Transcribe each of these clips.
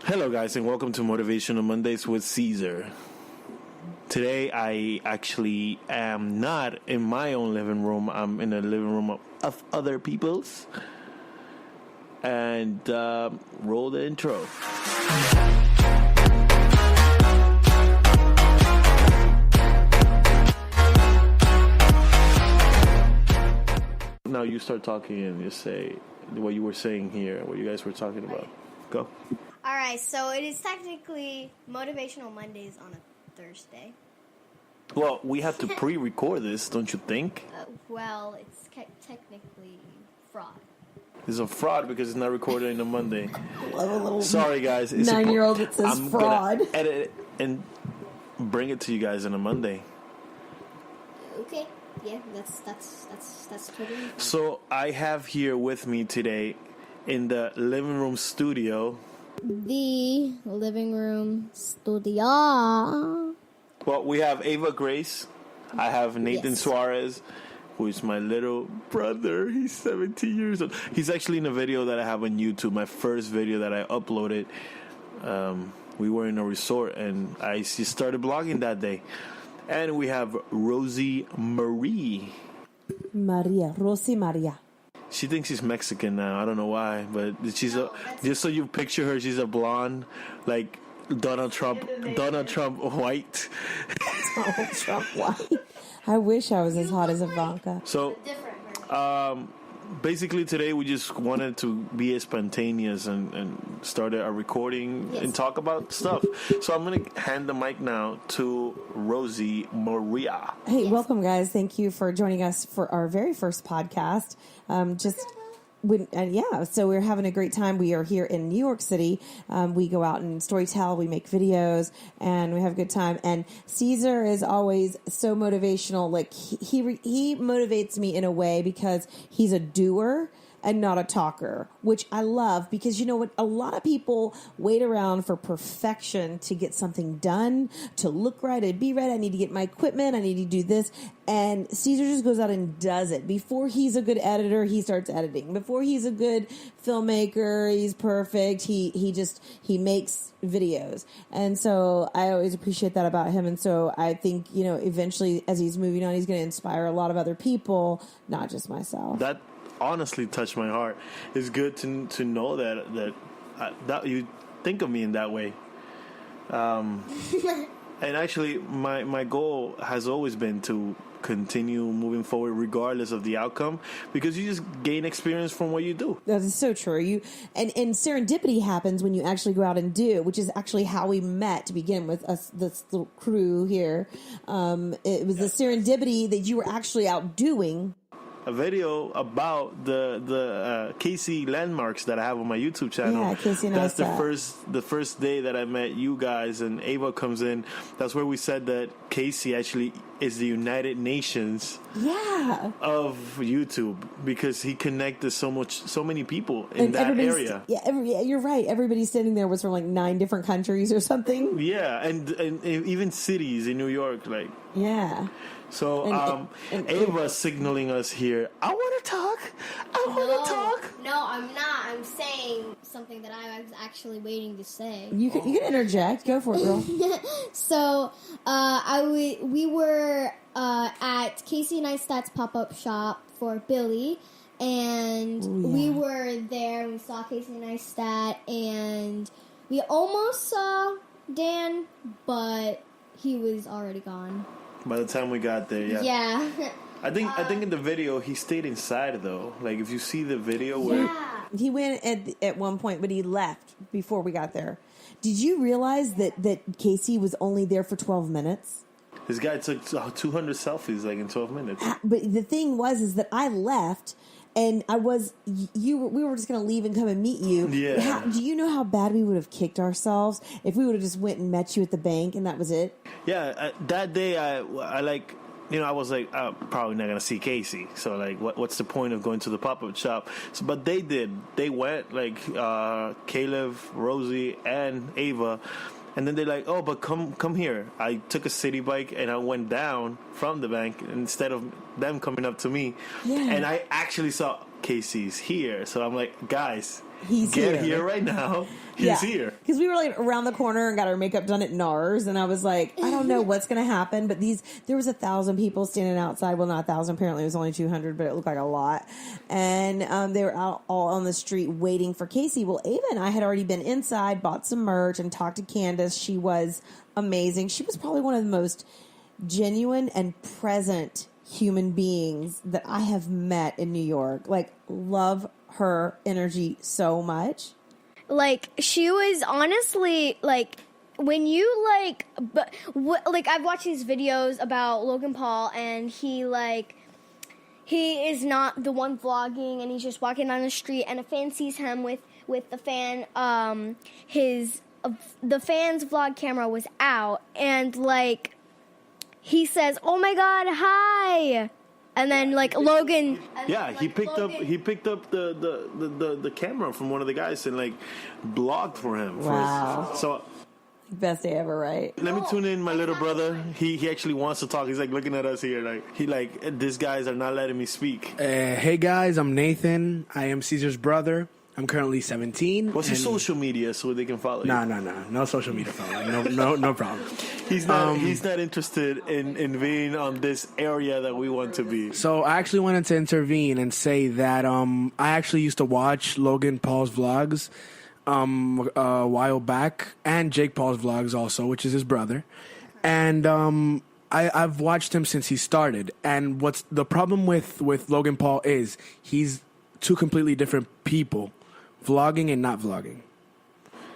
Hello, guys, and welcome to Motivational Mondays with Caesar. Today, I actually am not in my own living room. I'm in the living room of other people's. And roll the intro. Now you start talking and you say what you were saying here, what you guys were talking about. Go. All right, so it is technically Motivational Mondays on a Thursday. Well, we have to pre-record this, don't you think? Well, it's technically fraud. It's a fraud because it's not recorded on a Monday. I love a little Sorry, guys. It's 9-year-old that says I'm fraud. Gonna edit it and bring it to you guys on a Monday. Okay, yeah, that's totally fine. So I have here with me today in the living room studio. The living room studio. Well, we have Ava Grace. I have Nathan Suarez, who is my little brother. He's 17 years old. He's actually in a video that I have on YouTube, my first video that I uploaded. We were in a resort, and I started blogging that day. And we have Rosie Marie. Rosie Maria. She thinks she's Mexican now. I don't know why, but she's just so you picture her, she's a blonde, like Donald Trump white. Donald Trump white. I wish I was as hot as Ivanka. So, basically today we just wanted to be spontaneous and started a recording and talk about stuff. So I'm going to hand the mic now to Rosie Maria. Hey, welcome, guys. Thank you for joining us for our very first podcast. So we're having a great time. We are here in New York City. We go out and storytell, we make videos, and we have a good time. And Caesar is always so motivational. Like he motivates me in a way because he's a doer and not a talker, which I love because you know what? A lot of people wait around for perfection to get something done, to look right and be right. I need to get my equipment. I need to do this. And Caesar just goes out and does it. Before he's a good editor, he starts editing. Before he's a good filmmaker, he's perfect. He makes videos. And so I always appreciate that about him. And so I think, eventually as he's moving on, he's going to inspire a lot of other people, not just myself. That honestly touched my heart. It's good to know that you think of me in that way. And actually, my goal has always been to continue moving forward regardless of the outcome, because you just gain experience from what you do. That is so true. And serendipity happens when you actually go out and do, which is actually how we met to begin with, us, this little crew here. It was the serendipity that you were actually out doing a video about the Casey landmarks that I have on my YouTube channel. Yeah, Casey That's the first day that I met you guys, and Ava comes in. That's where we said that Casey actually is the United Nations of YouTube, because he connected so many people in that area. Yeah, you're right. Everybody sitting there was from like 9 different countries or something. Yeah, and even cities in New York, like. Yeah. So, Ava signaling us here. I want to talk. No, I'm not. I'm saying something that I was actually waiting to say. You can interject. Go for it, girl. So, we were at Casey Neistat's pop-up shop for Billy, and we were there. And we saw Casey Neistat, and we almost saw Dan, but he was already gone. By the time we got there, Yeah. I think in the video he stayed inside though. Like if you see the video where he went at one point, but he left before we got there. Did you realize that Casey was only there for 12 minutes? This guy took 200 selfies like in 12 minutes. But the thing is that I left. And we were just going to leave and come and meet you. Yeah. Do you know how bad we would have kicked ourselves if we would have just went and met you at the bank and that was it? Yeah. That day, I was like, I'm probably not going to see Casey. So, like, what's the point of going to the pop-up shop? So, but they did. They went, like, Caleb, Rosie, and Ava. And then they're like, oh, but come here. I took a city bike and I went down from the bank instead of them coming up to me. Yeah. And I actually saw Casey's here. So I'm like, guys, he's Get here right now. He's here. Because we were like around the corner and got our makeup done at NARS, and I was like, I don't know what's going to happen, but there was 1,000 people standing outside. Well, not 1,000. Apparently, it was only 200, but it looked like a lot. And they were out all on the street waiting for Casey. Well, Ava and I had already been inside, bought some merch, and talked to Candace. She was amazing. She was probably one of the most genuine and present human beings that I have met in New York. Like, love her energy so much. Like, she was honestly, like, when you, like, I've watched these videos about Logan Paul, and he is not the one vlogging, and he's just walking down the street, and a fan sees him with the fan, the fan's vlog camera was out, and, like, he says, "Oh my God, hi!" And then, like, Logan... Yeah, he picked up the camera from one of the guys and, like, blogged for him. Wow. So... Best day ever, right? Let me tune in my little brother. He actually wants to talk. He's, like, looking at us here. Like, these guys are not letting me speak. Hey, guys, I'm Nathan. I am Caesar's brother. I'm currently 17. What's your social media so they can follow you? No social media following. No problem. He's not interested in being on this area that we want to be. So I actually wanted to intervene and say that I actually used to watch Logan Paul's vlogs a while back, and Jake Paul's vlogs also, which is his brother. And I've watched him since he started. And what's the problem with Logan Paul is he's two completely different people. Vlogging and not vlogging.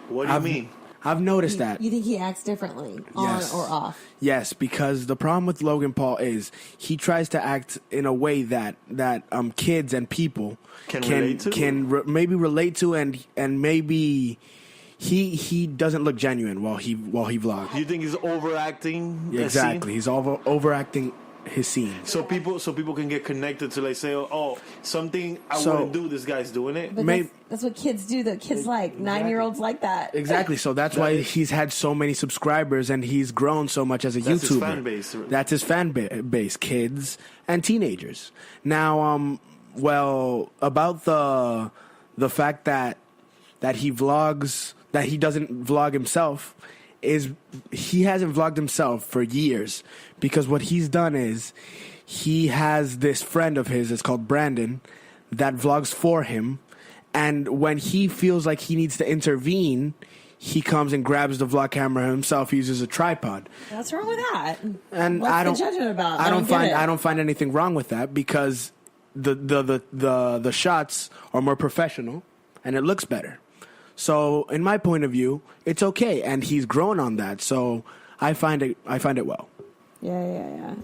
What do you mean? I've noticed that. You think he acts differently on or off? Yes, because the problem with Logan Paul is he tries to act in a way that kids and people maybe relate to, and maybe he doesn't look genuine while he vlogs. You think he's overacting? Exactly, he's overacting his scene. So people can get connected to, like, say, oh, something I wouldn't do, this guy's doing it. But that's what kids do. The kids like 9-year-olds like that. Exactly. So that's why he's had so many subscribers and he's grown so much as a YouTuber. His fan base. That's his fan base, kids and teenagers. Now, about the fact that he vlogs, that he doesn't vlog himself, is he hasn't vlogged himself for years, because what he's done is he has this friend of his, it's called Brandon, that vlogs for him, and when he feels like he needs to intervene, he comes and grabs the vlog camera himself, uses a tripod. What's wrong with that? And What's the judgment about? I don't find anything wrong with that, because the shots are more professional and it looks better. So, in my point of view, it's okay, and he's grown on that. So, I find it well. Yeah.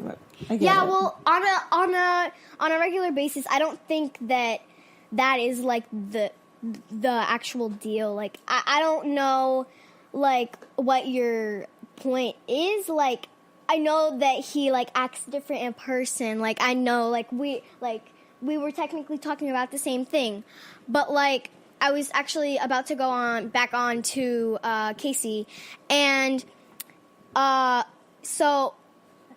Well, on a regular basis, I don't think that is like the actual deal. Like, I don't know, like, what your point is. Like, I know that he, like, acts different in person. Like, I know, like, we were technically talking about the same thing, but, like, I was actually about to go back on to Casey, and so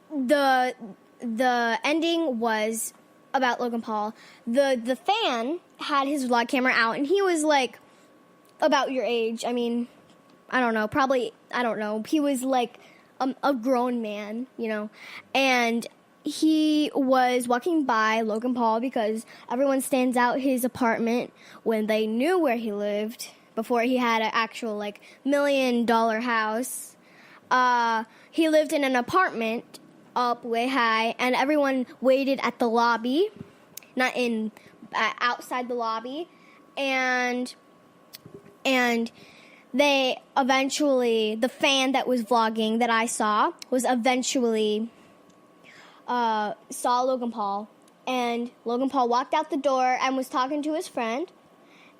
the ending was about Logan Paul. The fan had his vlog camera out, and he was like about your age. I mean, I don't know. He was like a grown man, you know, and he was walking by Logan Paul because everyone stands out his apartment when they knew where he lived before he had an actual, like, $1 million house. He lived in an apartment up way high, and everyone waited at the lobby, not in outside the lobby, and they eventually, the fan that was vlogging that I saw was eventually saw Logan Paul, and Logan Paul walked out the door and was talking to his friend,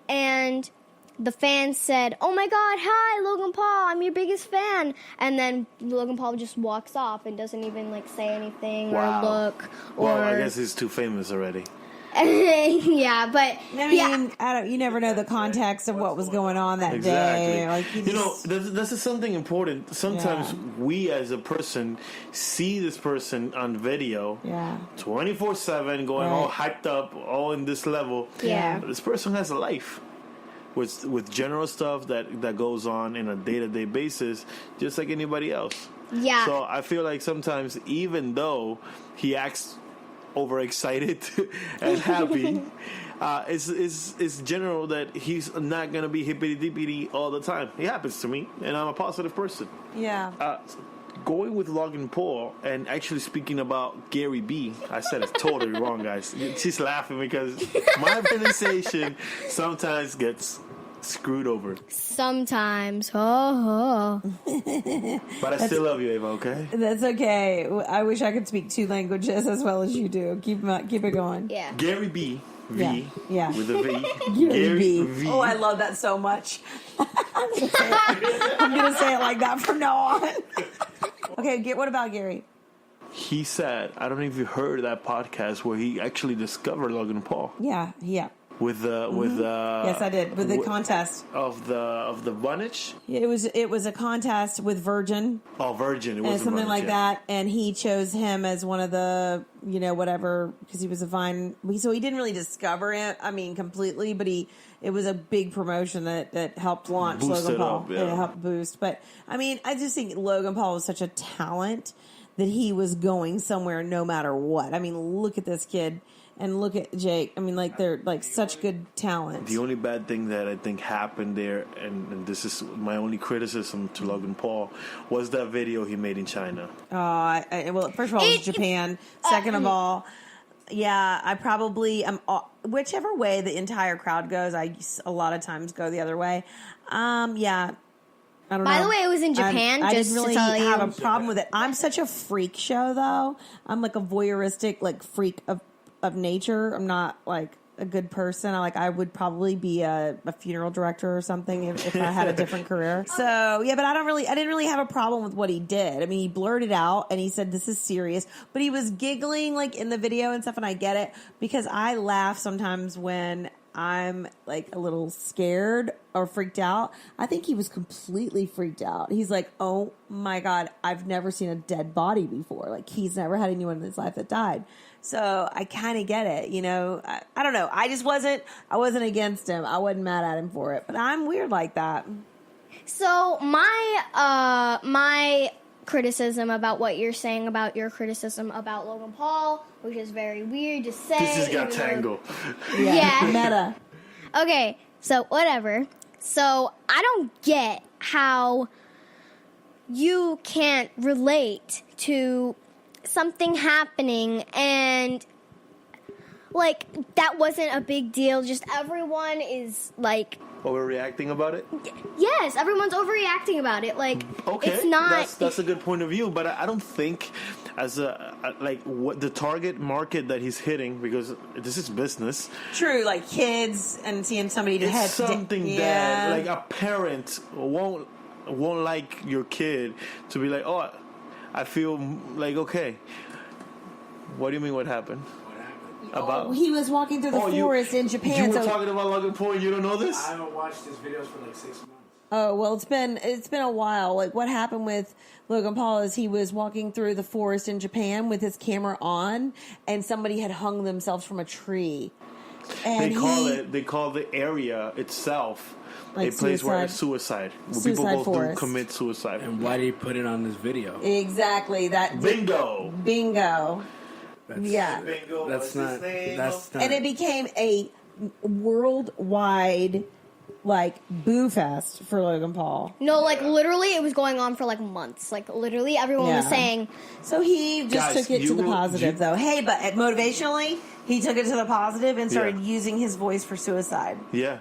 and the fan said, "Oh my God, hi Logan Paul, I'm your biggest fan," and then Logan Paul just walks off and doesn't even, like, say anything or look. Well, I guess he's too famous already. Yeah, but you never know the context of what was going on that day. Like, this is something important. Sometimes we, as a person, see this person on video, 24/7, going all hyped up, all in this level. Yeah, but this person has a life. with general stuff that goes on in a day-to-day basis, just like anybody else. Yeah. So I feel like sometimes, even though he acts overexcited and happy, it's general that he's not gonna be hippity-dippity all the time. It happens to me, and I'm a positive person. Yeah. Going with Logan Paul and actually speaking about Gary B, I said it totally wrong, guys. She's laughing because my pronunciation sometimes gets screwed over. Sometimes. Oh. But I still love you, Ava, okay? That's okay. I wish I could speak 2 languages as well as you do. Keep it going. Yeah. Gary B. V. Yeah. With a V. Gary B. V. Oh, I love that so much. I'm going to say it like that from now on. Okay, what about Gary? He said, I don't know if you heard that podcast where he actually discovered Logan Paul. Yeah. With Yes, I did. With the contest of the Bunich. it was a contest with Virgin. Oh, Virgin. It was And something Bunich, like yeah. that, and he chose him as one of the, whatever, because he was a Vine. So he didn't really discover it, completely, but it was a big promotion that helped launch Boost Logan it Paul. up, yeah. It helped boost. But, I just think Logan Paul was such a talent that he was going somewhere no matter what. Look at this kid. And look at Jake. They're such good talent. The only bad thing that I think happened there, and this is my only criticism to Logan Paul, was that video he made in China. Well, first of all, it's Japan. Second of all, yeah, I probably am. Whichever way the entire crowd goes, I a lot of times go the other way. Yeah. I don't know. By the way, it was in Japan. I just didn't really to tell you. have a problem with it. I'm such a freak show, though. I'm like a voyeuristic, freak of nature. I'm not a good person. I would probably be a funeral director or something if I had a different career. So yeah, but I didn't really have a problem with what he did. He blurted out and he said, "This is serious," but he was giggling in the video and stuff, and I get it because I laugh sometimes when I'm a little scared or freaked out. I think he was completely freaked out. He's like, "Oh my God, I've never seen a dead body before." He's never had anyone in his life that died. So I kind of get it, I don't know. I wasn't against him. I wasn't mad at him for it, but I'm weird like that. So my criticism about what you're saying about your criticism about Logan Paul, which is very weird to say. This has got tangled. Yeah. Meta. Okay, so whatever. So I don't get how you can't relate to something happening and that wasn't a big deal. Just everyone is Overreacting about it? yes, everyone's overreacting about it. Okay, it's not. That's a good point of view, but I don't think as what the target market that he's hitting, because this is business. True, kids and seeing somebody to It's head. something that a parent won't like your kid to be like, oh, I feel okay. What do you mean? What happened? About He was walking through the forest in Japan. You were talking about Logan Paul. You don't know this? I haven't watched his videos for 6 months. Oh, well, it's been a while. What happened with Logan Paul is he was walking through the forest in Japan with his camera on, and somebody had hung themselves from a tree. And They call the area itself a place where it's suicide. Where people Suicide go forest. to commit suicide. And why did he put it on this video? Exactly. Bingo. Yeah. Bingo. That's not. That's not. And it became a worldwide boo fest for Logan Paul. No, literally, it was going on for months. Literally, everyone was Yeah. saying. So he just Guys, took it to the you- positive, you- though. Hey, but motivationally, he took it to the positive and started using his voice for suicide. Yeah.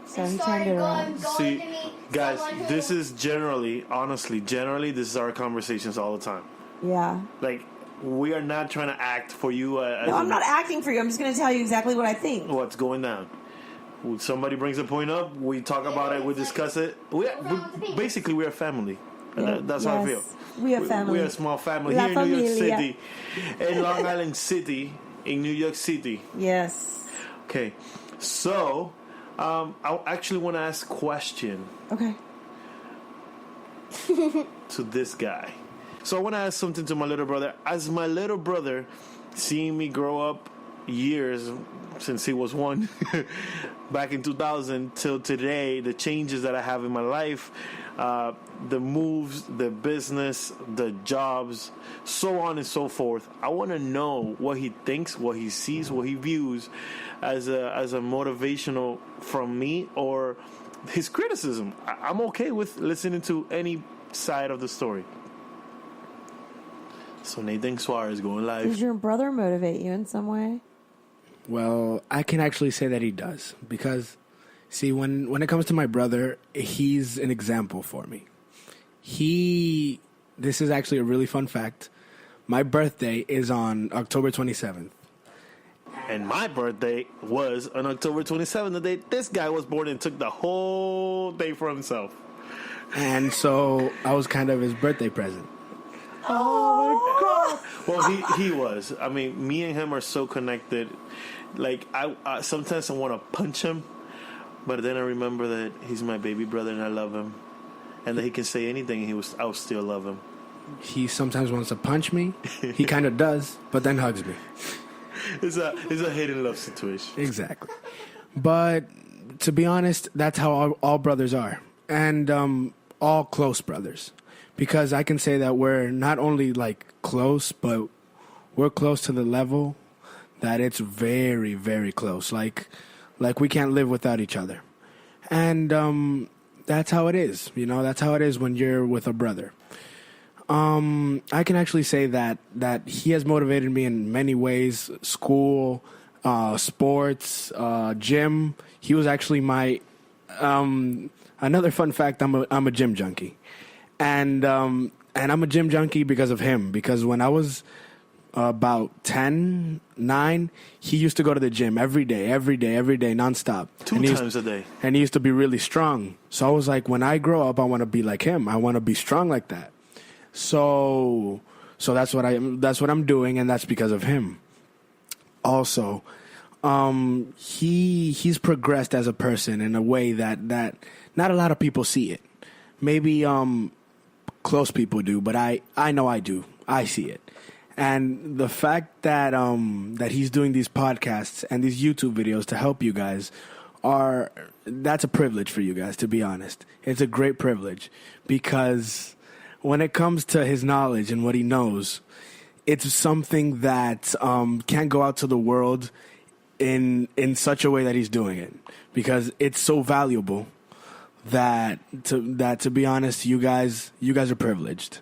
So he turned it around. See, guys, this is honestly, this is our conversations all the time. Yeah. We are not trying to act for you. No, I'm not acting for you. I'm just going to tell you exactly what I think. What's going down? When somebody brings a point up, we talk about it, we discuss it. Basically, we're a family. That's how I feel. We are family. We're a small family La here in New York familia. City. In Long Island City, in New York City. Yes. Okay, so I actually want to ask a question Okay. to this guy. So I want to ask something to my little brother. As my little brother seeing me grow up years since he was one back in 2000 till today, the changes that I have in my life, the moves, the business, the jobs, so on and so forth. I want to know what he thinks, what he sees, what he views as a motivational from me, or his criticism. I'm okay with listening to any side of the story. So Nathan Suarez going live. Does your brother motivate you in some way? Well, I can actually say that he does, because, see, when it comes to my brother, he's an example for me. This is actually a really fun fact. My birthday is on October 27th. And my birthday was on October 27th, the day this guy was born, and took the whole day for himself. And so I was kind of his birthday present. Oh my God! Well, he was. I mean, me and him are so connected. Like, I sometimes I want to punch him, but then I remember that he's my baby brother and I love him, and that he can say anything and I'll still love him. He sometimes wants to punch me. He kind of does, but then hugs me. It's a hidden love situation. Exactly. But to be honest, that's how all brothers are, and all close brothers. Because I can say that we're not only like close, but we're close to the level that it's very, very close. Like we can't live without each other. And that's how it is. You know, that's how it is when you're with a brother. I can actually say that he has motivated me in many ways. School, sports, gym. He was actually my another fun fact, I'm a gym junkie. And I'm a gym junkie because of him. Because when I was about 9, he used to go to the gym every day, nonstop. 2 times a day. And he used to be really strong. So I was like, when I grow up, I want to be like him. I want to be strong like that. So that's what I'm doing, and that's because of him. Also, he's progressed as a person in a way that not a lot of people see it. Maybe close people do, but I know I do. I see it. And the fact that he's doing these podcasts and these YouTube videos to help you guys that's a privilege for you guys, to be honest. It's a great privilege, because when it comes to his knowledge and what he knows, it's something that can't go out to the world in such a way that he's doing it, because it's so valuable. That to be honest, you guys are privileged.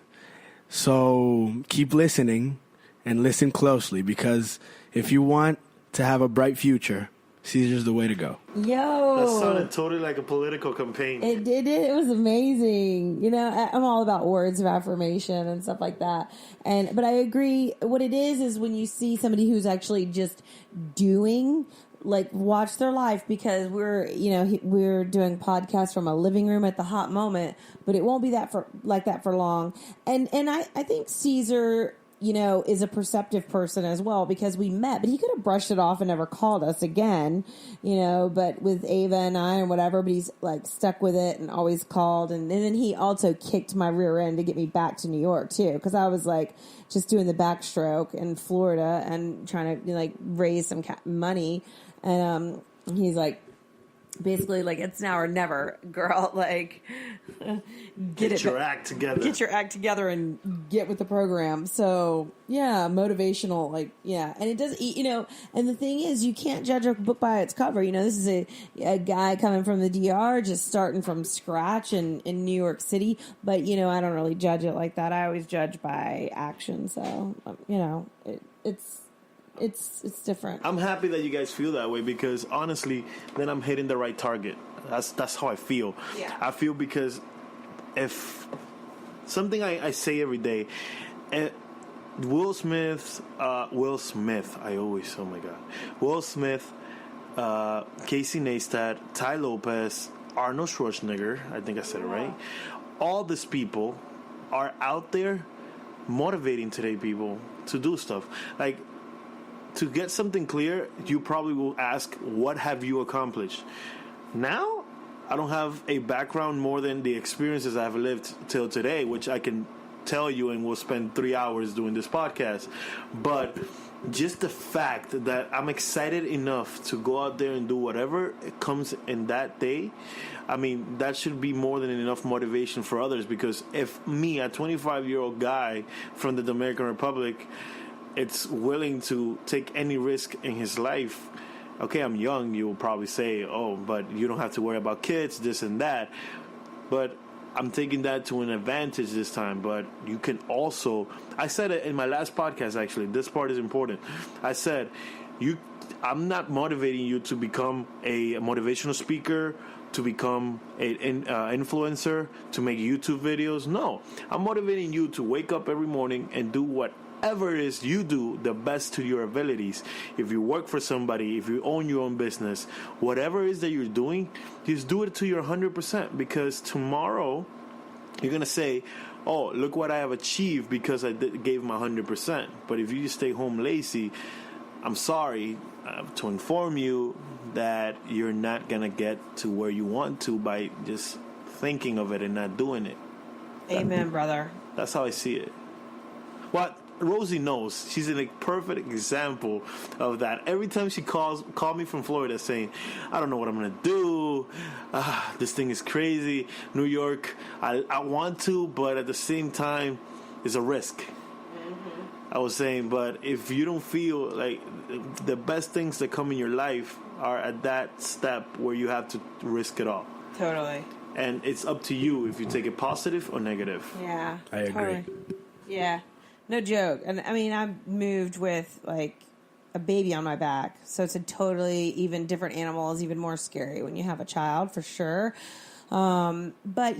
So keep listening and listen closely, because if you want to have a bright future, Caesar's the way to go. Yo, that sounded totally like a political campaign. It did. It was amazing. You know, I'm all about words of affirmation and stuff like that. But I agree. What it is when you see somebody who's actually just doing. Like, watch their life, because we're doing podcasts from a living room at the hot moment, but it won't be that for long. And I think Caesar, is a perceptive person as well, because we met, but he could have brushed it off and never called us again, but with Ava and I and whatever, but he's like stuck with it and always called. And then he also kicked my rear end to get me back to New York too, because I was like just doing the backstroke in Florida and trying to raise some money. And he's like, basically, like, it's now or never, girl. Like, get your act together. Get your act together and get with the program. So, yeah, motivational, like, yeah. And it does, and the thing is, you can't judge a book by its cover. This is a guy coming from the DR, just starting from scratch in New York City. But, I don't really judge it like that. I always judge by action. So, it's different. I'm happy that you guys feel that way, because honestly, then I'm hitting the right target. That's how I feel. Yeah. I feel, because if something I say every day, Will Smith, Will Smith, Casey Neistat, Ty Lopez, Arnold Schwarzenegger, I think I said it right. All these people are out there motivating today people to do stuff. Like, to get something clear, you probably will ask, what have you accomplished? Now, I don't have a background more than the experiences I've lived till today, which I can tell you, and we'll spend 3 hours doing this podcast. But just the fact that I'm excited enough to go out there and do whatever it comes in that day, I mean, that should be more than enough motivation for others. Because if me, a 25-year-old guy from the Dominican Republic, it's willing to take any risk in his life, okay, I'm young, you'll probably say, oh, but you don't have to worry about kids, this and that. But I'm taking that to an advantage this time. But you can also, I said it in my last podcast, actually, this part is important. I said, I'm not motivating you to become a motivational speaker, to become an influencer, to make YouTube videos. No, I'm motivating you to wake up every morning and do whatever it is you do the best to your abilities. If you work for somebody, if you own your own business, whatever it is that you're doing, just do it to your 100%, because tomorrow you're going to say, oh, look what I have achieved because I gave my 100%. But if you just stay home lazy, I'm sorry to inform you that you're not going to get to where you want to by just thinking of it and not doing it. Amen, brother. That's how I see it. Well, Rosie knows. She's a perfect example of that. Every time she called me from Florida saying, I don't know what I'm going to do. This thing is crazy. New York, I want to, but at the same time, it's a risk. I was saying, but if you don't feel like the best things that come in your life are at that step where you have to risk it all. Totally. And it's up to you if you take it positive or negative. Yeah. I agree. Totally. Yeah. No joke. And I mean, I moved with like a baby on my back. So it's a totally even different animal. Is even more scary when you have a child, for sure. But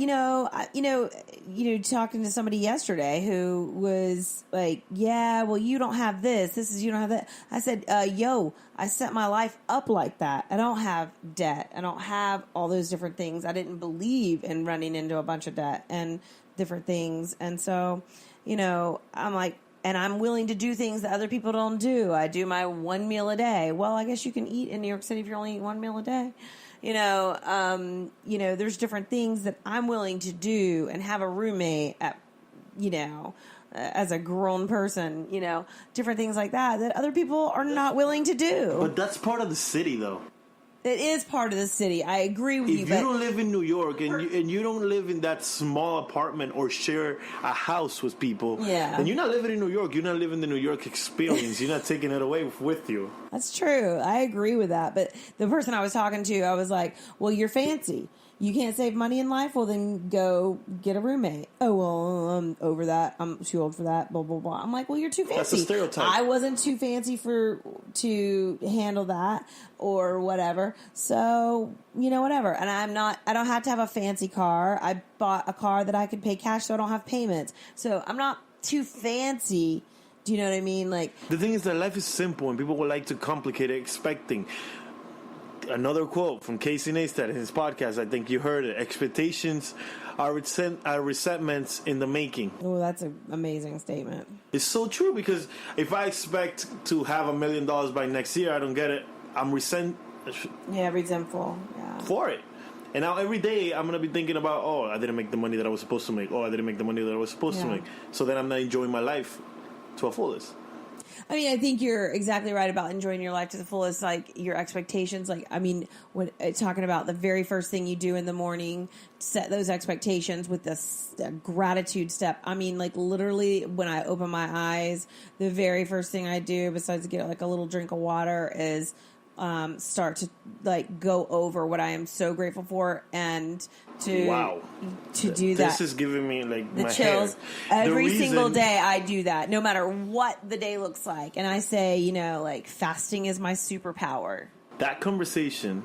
talking to somebody yesterday who was like, yeah, well, you don't have this. You don't have that. I said, I set my life up like that. I don't have debt. I don't have all those different things. I didn't believe in running into a bunch of debt and different things. And so, I'm like, and I'm willing to do things that other people don't do. I do my one meal a day. Well, I guess you can eat in New York City if you're only eating one meal a day. There's different things that I'm willing to do and have a roommate as a grown person, different things like that other people are not willing to do. But that's part of the city, though. It is part of the city. I agree with you. If you don't live in New York and you don't live in that small apartment or share a house with people, then you're not living in New York. You're not living the New York experience. You're not taking it away with you. That's true. I agree with that. But the person I was talking to, I was like, well, you're fancy. You can't save money in life? Well, then go get a roommate. Oh, well, I'm over that. I'm too old for that, blah, blah, blah. I'm like, well, you're too fancy. That's a stereotype. I wasn't too fancy to handle that or whatever. So, whatever. And I don't have to have a fancy car. I bought a car that I could pay cash so I don't have payments. So I'm not too fancy. Do you know what I mean? Like, the thing is that life is simple and people would like to complicate it, expecting. Another quote from Casey Neistat in his podcast, I think you heard it. Expectations are resentments in the making. Oh, that's an amazing statement. It's so true, because if I expect to have $1 million by next year, I don't get it. I'm resentful. Yeah. For it. And now every day I'm going to be thinking about, oh, I didn't make the money that I was supposed to make. Oh, I didn't make the money that I was supposed to make. So then I'm not enjoying my life to a fullest. I mean, I think you're exactly right about enjoying your life to the fullest, like your expectations. Like, I mean, when talking about the very first thing you do in the morning, set those expectations with this gratitude step. I mean, like literally when I open my eyes, the very first thing I do besides get like a little drink of water is start to like go over what I am so grateful for and to do that. This is giving me like the my chills. hair. Every single day I do that, no matter what the day looks like. And I say, like fasting is my superpower. That conversation,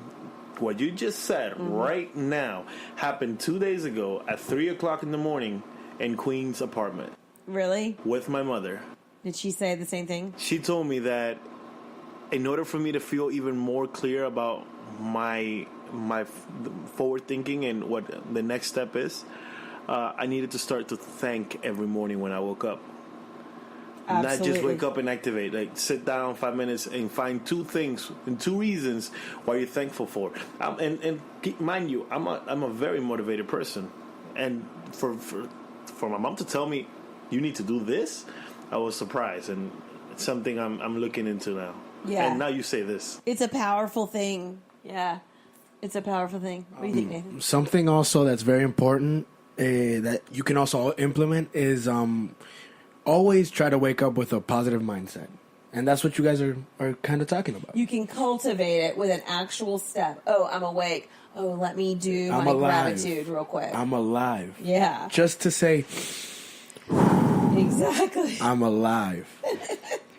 what you just said right now, happened 2 days ago at 3:00 in the morning in Queen's apartment. Really? With my mother. Did she say the same thing? She told me that in order for me to feel even more clear about my forward thinking and what the next step is, I needed to start to thank every morning when I woke up. Absolutely. Not just wake up and activate. Like sit down 5 minutes and find 2 things and 2 reasons why you're thankful for. And mind you, I'm a very motivated person, and for my mom to tell me you need to do this, I was surprised. And It's something I'm looking into now. Yeah. And now you say this. It's a powerful thing. Yeah. It's a powerful thing. What do you think, Nathan? Something also that's very important that you can also implement is always try to wake up with a positive mindset. And that's what you guys are kind of talking about. You can cultivate it with an actual step. Oh, I'm awake. Oh, let me do I'm my alive. gratitude real quick. I'm alive. Yeah. Just to say, Exactly. I'm alive.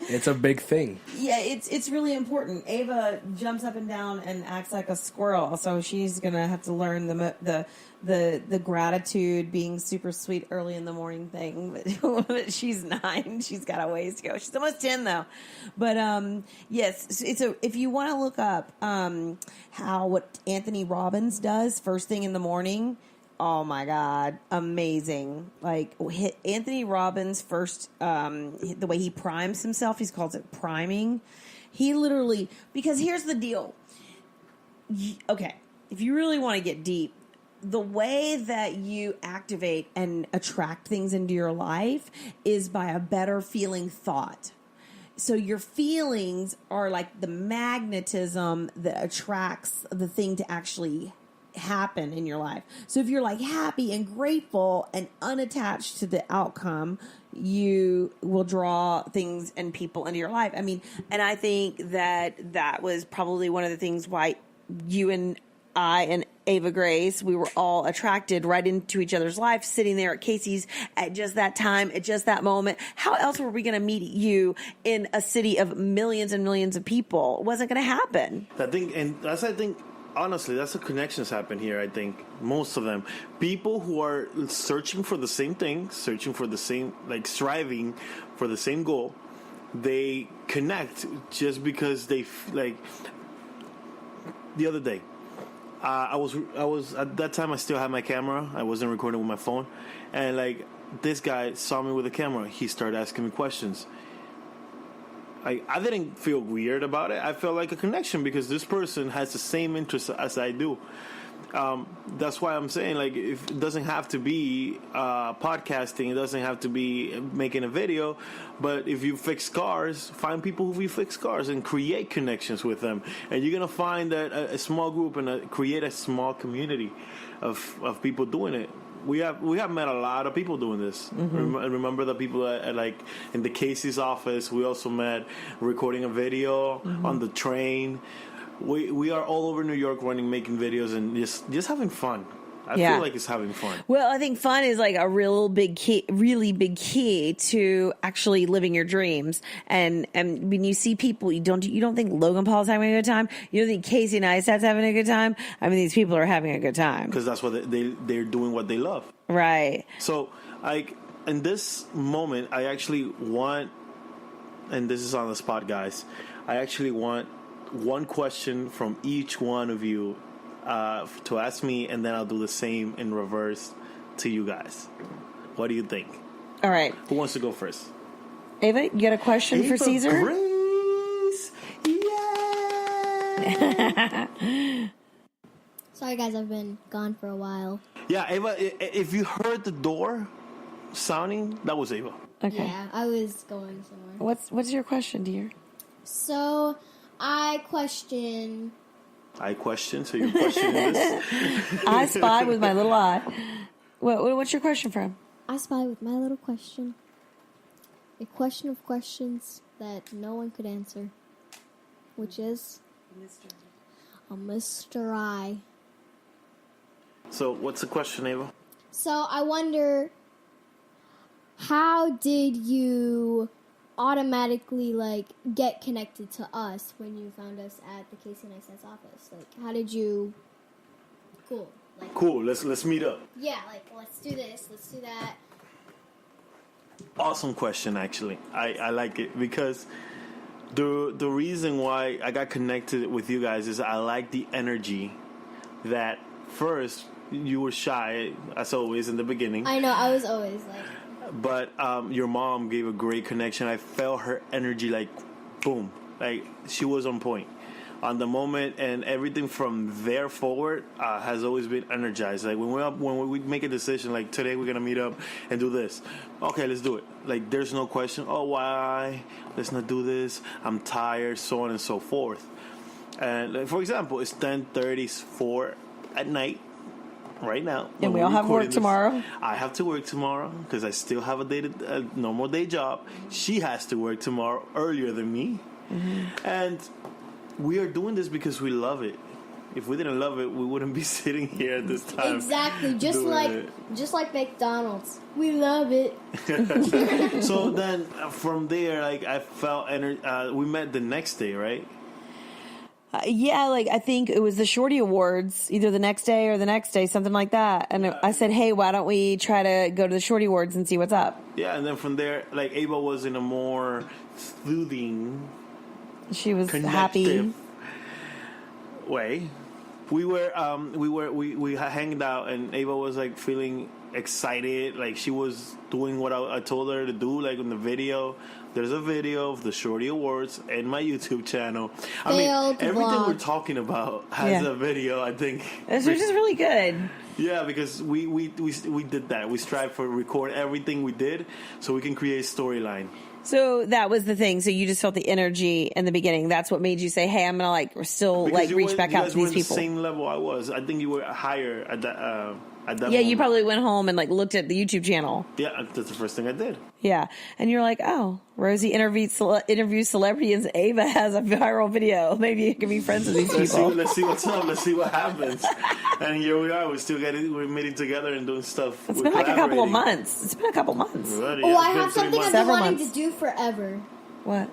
It's a big thing. Yeah, it's really important. Ava jumps up and down and acts like a squirrel, so she's gonna have to learn the gratitude, being super sweet early in the morning thing. But she's 9; she's got a ways to go. She's almost 10 though. But yes, if you want to look up what Anthony Robbins does first thing in the morning. Oh my God, amazing. Like Anthony Robbins first, the way he primes himself, he calls it priming. He literally, because here's the deal. Okay, if you really want to get deep, the way that you activate and attract things into your life is by a better feeling thought. So your feelings are like the magnetism that attracts the thing to actually happen in your life. So if you're like happy and grateful and unattached to the outcome, you will draw things and people into your life. I mean, and I think that was probably one of the things why you and I and Ava Grace, we were all attracted right into each other's life, sitting there at Casey's at just that time, at just that moment. How else were we going to meet you in a city of millions and millions of people? It wasn't going to happen. Honestly, that's the connections happen here, I think. Most of them. People who are searching for the same thing, searching for the same, like striving for the same goal, they connect just because they, like, the other day, I was at that time I still had my camera. I wasn't recording with my phone. And, like, this guy saw me with a camera. He started asking me questions. I didn't feel weird about it. I felt like a connection because this person has the same interests as I do. That's why I'm saying, like, if it doesn't have to be podcasting, it doesn't have to be making a video, but if you fix cars, find people who fix cars and create connections with them, and you're gonna find that a small group and create a small community of people doing it. We have met a lot of people doing this. Mm-hmm. Remember the people at like in the Casey's office. We also met recording a video on the train. We are all over New York making videos and just having fun. I feel like it's having fun. Well, I think fun is like a really big key to actually living your dreams. And when you see people, you don't think Logan Paul's having a good time. You don't think Casey Neistat's having a good time. I mean, these people are having a good time because that's what they're doing what they love. Right. So, like in this moment, I actually want, and this is on the spot, guys. I actually want one question from each one of you. To ask me, and then I'll do the same in reverse to you guys. What do you think? All right. Who wants to go first? Ava, you got a question for Caesar? Grace. Yeah. Sorry, guys, I've been gone for a while. Yeah, Ava, if you heard the door sounding, that was Ava. Okay. Yeah, I was going somewhere. What's your question, dear? So, I question, so you're questioning this? I spy with my little eye. What's your question from? I spy with my little question. A question of questions that no one could answer. Which is? A mystery. So, what's the question, Ava? So, I wonder, how did you automatically get connected to us when you found us at the Casey Neistat's office? Like, how did you? Cool. Let's meet up. Yeah, let's do this. Let's do that. Awesome question, actually. I like it because the reason why I got connected with you guys is I like the energy that first you were shy as always in the beginning. I know, I was always But your mom gave a great connection. I felt her energy boom. She was on point. on the moment, and everything from there forward has always been energized. Like when we make a decision, like today we're gonna meet up and do this. Okay, let's do it. Like there's no question. Oh, why? Let's not do this. I'm tired, so on and so forth. And like, for example, it's 10:34 at night right now, And we all have work tomorrow. I have to work tomorrow because I still have a normal day job. She has to work tomorrow earlier than me, and we are doing this because we love it. If we didn't love it, we wouldn't be sitting here at this time. Exactly, just like McDonald's. We love it. So then, from there, like I felt we met the next day, right? Yeah, like I think it was the Shorty Awards, either the next day or the next day, something like that. And I said, hey, why don't we try to go to the Shorty Awards and see what's up? Yeah, and then from there, like Ava was in a more soothing, She was happy. way. We hanged out, and Ava was like feeling excited, like she was doing what I told her to do, like in the video. There's a video of the Shorty Awards and my YouTube channel. Failed everything vlog. we're talking about has a video, I think. Which is really good. Yeah, because we did that. We strive for record everything we did so we can create a storyline. So that was the thing. So you just felt the energy in the beginning. That's what made you say, hey, I'm going to reach back out to these people. The same level I was. I think you were higher at that Yeah, moment. you probably went home and looked at the YouTube channel. Yeah, that's the first thing I did. Yeah. And you're like, oh, Rosie interviews celebrities. Ava has a viral video. Maybe you can be friends with these people. Let's see what's up. Let's see what happens. And here we are. We're meeting together and doing stuff. It's been like a couple of months. It's been a couple months. Right, Oh, yeah, I it's been have 3 something months. I've been Several wanting months. to do forever. What?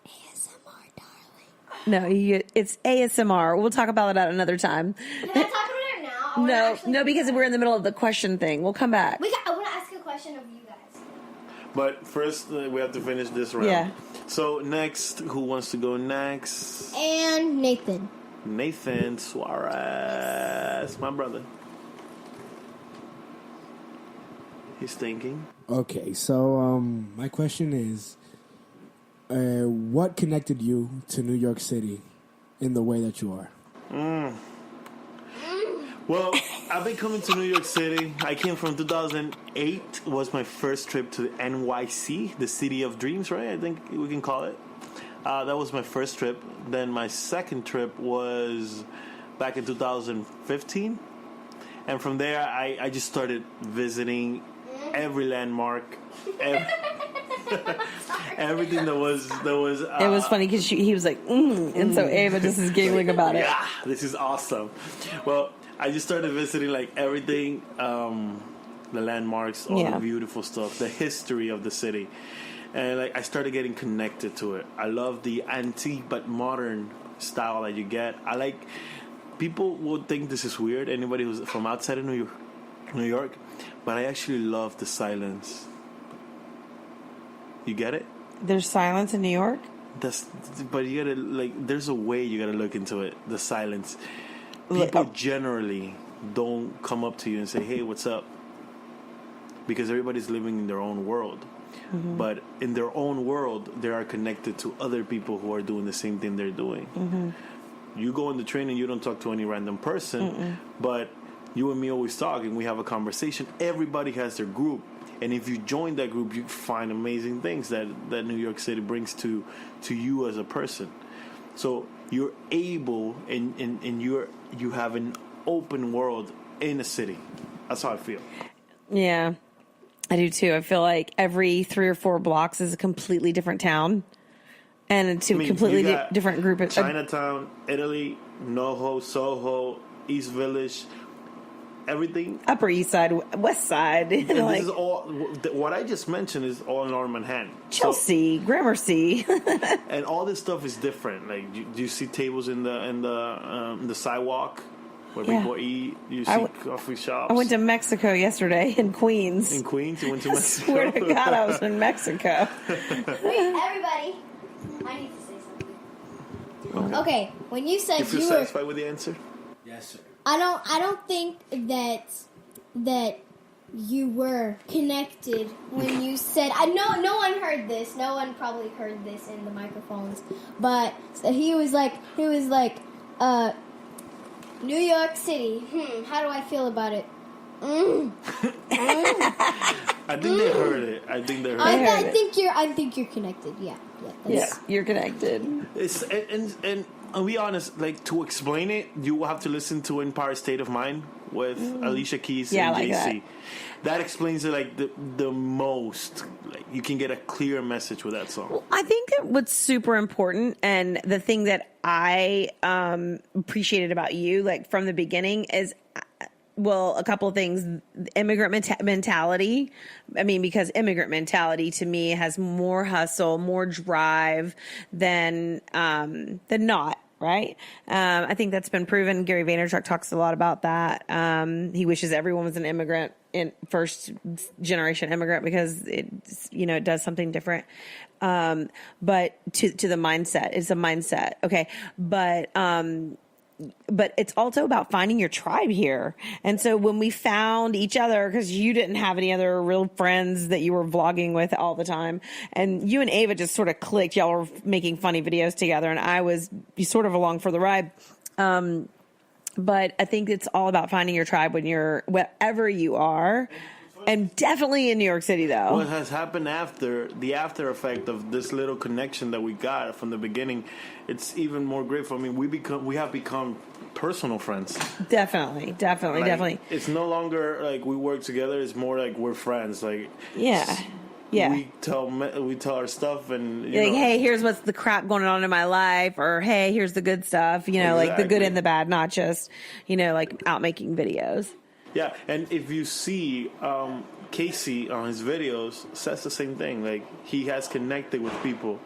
ASMR, darling. No, it's ASMR. We'll talk about that another time. Can I talk about it now? I wanna actually No, do because that. we're in the middle of the question thing. We'll come back. I want to ask a question of you guys. But first, we have to finish this round. Yeah. So next, who wants to go next? And Nathan. Nathan Suarez, my brother. He's thinking. Okay, so my question is, what connected you to New York City in the way that you are? Well, I've been coming to New York City. I came from 2008. Was my first trip to NYC, the city of dreams, right? I think we can call it. That was my first trip. Then my second trip was back in 2015. And from there, I just started visiting every landmark, everything that was. It was funny because he was like, and so Ava just is giggling about it. Yeah, this is awesome. Well, I just started visiting everything, the landmarks, all the beautiful stuff, the history of the city, and I started getting connected to it. I love the antique but modern style that you get. People would think this is weird. Anybody who's from outside of New York, but I actually love the silence. You get it? There's silence in New York? But you gotta there's a way you gotta look into it. The silence. People generally don't come up to you and say, "Hey, what's up?" Because everybody's living in their own world. Mm-hmm. But in their own world, they are connected to other people who are doing the same thing they're doing. Mm-hmm. You go on the train and you don't talk to any random person, but you and me always talk and we have a conversation. Everybody has their group. And if you join that group, you find amazing things that New York City brings to you as a person. So you're able and you have an open world in a city. That's how I feel. Yeah, I do too. I feel like every 3 or 4 blocks is a completely different town. And it's a completely different group of Chinatown, Italy, NoHo, Soho, East Village, everything. Upper East Side, West Side. And this is all what I just mentioned is all in Lower Manhattan. Chelsea, Gramercy. And all this stuff is different. Like, do you see tables in the sidewalk where people eat? You see coffee shops. I went to Mexico yesterday in Queens. In Queens, you went to Mexico. I swear to God, I was in Mexico. Wait, everybody. I need to say something. Okay, when you said You feel you satisfied with the answer? Yes, sir. I don't think that you were connected when you said, I know no one heard this. No one probably heard this in the microphones. But he was like, New York City. How do I feel about it? I think they heard it. I think you're connected. Yeah. You're connected. It's and I'll be honest, like, to explain it, you will have to listen to Empire State of Mind with Alicia Keys and JC. That explains it, like, the most. Like, you can get a clear message with that song. Well, I think that what's super important, and the thing that I appreciated about you, like, from the beginning is, well, a couple of things. Immigrant mentality. I mean, because immigrant mentality to me has more hustle, more drive than not. Right. I think that's been proven. Gary Vaynerchuk talks a lot about that. He wishes everyone was an immigrant, first generation immigrant, because it does something different. But to the mindset, it's a mindset. Okay. But it's also about finding your tribe here. And so when we found each other, because you didn't have any other real friends that you were vlogging with all the time, and you and Ava just sort of clicked. Y'all were making funny videos together, and I was sort of along for the ride. But I think it's all about finding your tribe when you're wherever you are. And definitely in New York City, though. What has happened after effect of this little connection that we got from the beginning, it's even more grateful. I mean, we have become personal friends. Definitely. It's no longer like we work together. It's more like we're friends. Like, yeah. We tell our stuff, and like, hey, here's what's the crap going on in my life, or hey, here's the good stuff. Exactly. Like the good and the bad, not just like out making videos. Yeah, and if you see Casey on his videos says the same thing. Like, he has connected with people.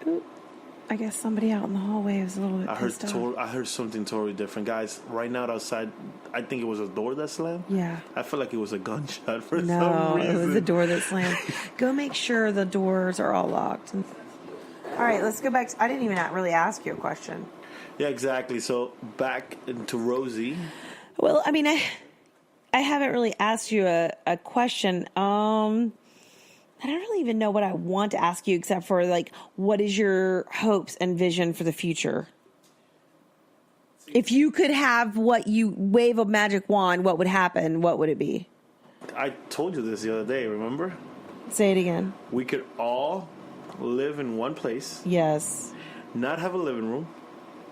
Ooh, I guess somebody out in the hallway was a little bit pissed off. I heard something totally different. Guys, right now outside, I think it was a door that slammed. Yeah. I feel like it was a gunshot for some reason. No, it was the door that slammed. Go make sure the doors are all locked. All right, let's go back. I didn't even really ask you a question. Yeah, exactly. So, back into Rosie. Well, I mean, I haven't really asked you a question. I don't really even know what I want to ask you, except for, like, what is your hopes and vision for the future? If you could have wave a magic wand, what would happen? What would it be? I told you this the other day, remember? Say it again. We could all live in one place. Yes. Not have a living room.